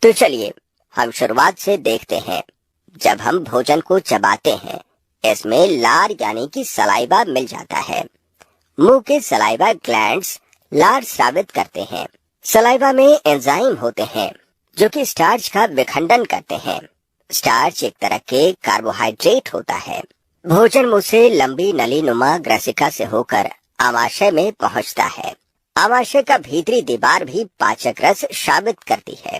तो चलिए हम शुरुआत से देखते हैं। जब हम भोजन को चबाते हैं, इसमें लार यानी कि सलाइवा मिल जाता है। मुंह के सलाइवा ग्लैंड्स लार स्रावित करते हैं। सलाइवा में एंजाइम होते हैं जो कि स्टार्च का विखंडन करते हैं। स्टार्च एक तरह के कार्बोहाइड्रेट होता है। भोजन मुंह से लंबी नली नुमा ग्रसिका से होकर आमाशय में पहुंचता है। आमाशय का भीतरी दीवार भी पाचक रस स्रावित करती है,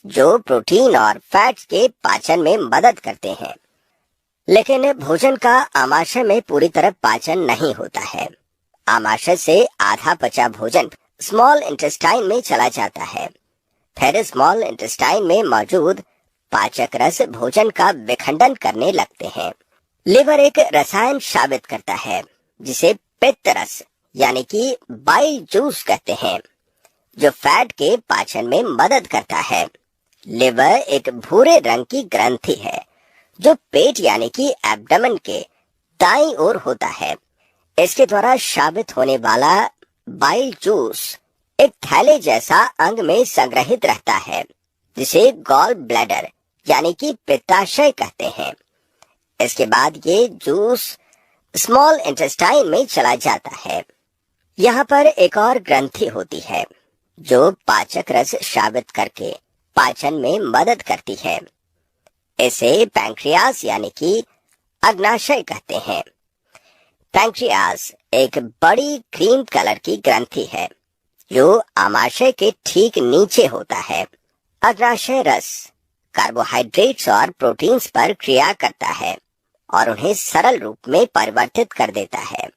जो प्रोटीन और फैट्स के पाचन में मदद करते हैं। लेकिन भोजन का आमाशय में पूरी तरह पाचन नहीं होता है। आमाशय से आधा पचा भोजन स्मॉल इंटेस्टाइन में चला जाता है। फिर स्मॉल इंटेस्टाइन में मौजूद पाचक रस भोजन का विखंडन करने लगते हैं। लिवर एक रसायन स्रावित करता है जिसे पित्त रस यानी कि बाइल जूस कहते हैं, जो फैट के पाचन में मदद करता है। लिवर एक भूरे रंग की ग्रंथि है जो पेट यानी कि एब्डोमेन के दाईं ओर होता है। इसके द्वारा स्रावित होने वाला बाइल जूस एक थैले जैसा अंग में संग्रहित रहता है, जिसे गॉल ब्लैडर यानी कि पित्ताशय कहते हैं। इसके बाद ये जूस स्मॉल इंटेस्टाइन में चला जाता है। यहाँ पर एक और ग्रंथि होती है जो पाचक रस स्रावित करके पाचन में मदद करती है। इसे पैंक्रियास यानी कि अग्नाशय कहते हैं। पैंक्रियास एक बड़ी क्रीम कलर की ग्रंथि है जो आमाशय के ठीक नीचे होता है। अग्नाशय रस कार्बोहाइड्रेट्स और प्रोटीन्स पर क्रिया करता है और उन्हें सरल रूप में परिवर्तित कर देता है।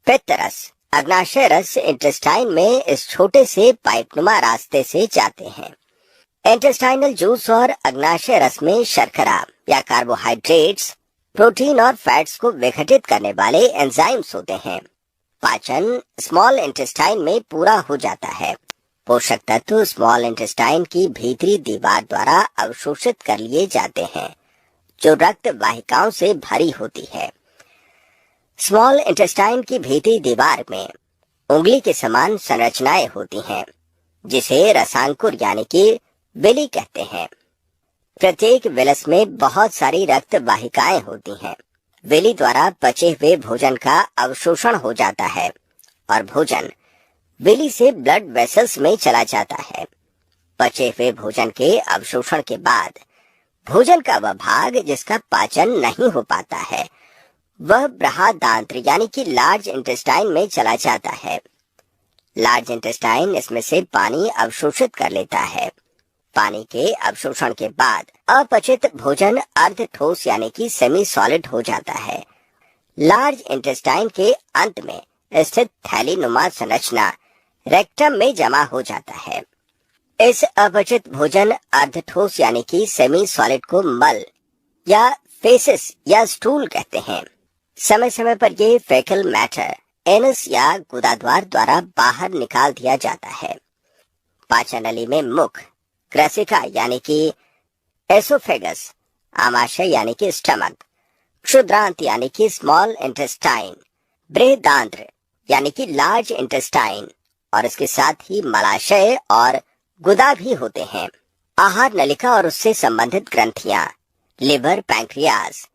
पित्त रस अग्नाशय रस इंटेस्टाइन में इस छोटे से पाइपनुमा रास्ते से जाते हैं। इंटेस्टाइनल जूस और अग्नाशय रस में शर्करा या कार्बोहाइड्रेट्स, प्रोटीन और फैट्स को विघटित करने वाले एंजाइम्स होते हैं। पाचन स्मॉल इंटेस्टाइन में पूरा हो जाता है। पोषक तत्व स्मॉल इंटेस्टाइन की भीतरी दीवार द्वारा अवशोषित कर लिए जाते हैं, जो रक्त वाहिकाओं से भरी होती है। स्मॉल इंटेस्टाइन की भीतरी दीवार में उंगली के समान संरचनाएं होती हैं, जिसे रसांकुर यानी कि विली कहते हैं। प्रत्येक विलस में बहुत सारी रक्त वाहिकाएं होती हैं। विली द्वारा पचे हुए भोजन का अवशोषण हो जाता है और भोजन विली से ब्लड वेसल्स में चला जाता है। पचे हुए भोजन के अवशोषण के बाद भोजन का वह भाग जिसका पाचन नहीं हो पाता है, वह बृहदांत्र यानी कि लार्ज इंटेस्टाइन में चला जाता है। लार्ज इंटेस्टाइन इसमें से पानी अवशोषित कर लेता है। पानी के अवशोषण के बाद अपचित भोजन अर्ध ठोस यानी कि सेमी सॉलिड हो जाता है। लार्ज इंटेस्टाइन के अंत में स्थित थैली नुमा संरचना रेक्टम में जमा हो जाता है। इस अपचित भोजन अर्ध ठोस यानी कि सेमी सॉलिड को मल या फेसिस या स्टूल कहते हैं। समय समय पर ये फेकल मैटर एनस या गुदाद्वार द्वारा बाहर निकाल दिया जाता है। पाचन नली में मुख, ग्रसिका यानी कि एसोफेगस, आमाशय यानी कि स्टमक, क्षुद्रांत यानी कि स्मॉल इंटेस्टाइन, बृहदांत्र यानी कि लार्ज इंटेस्टाइन और इसके साथ ही मलाशय और गुदा भी होते हैं। आहार नलिका और उससे संबंधित ग्रंथियां लिवर, पैंक्रियास,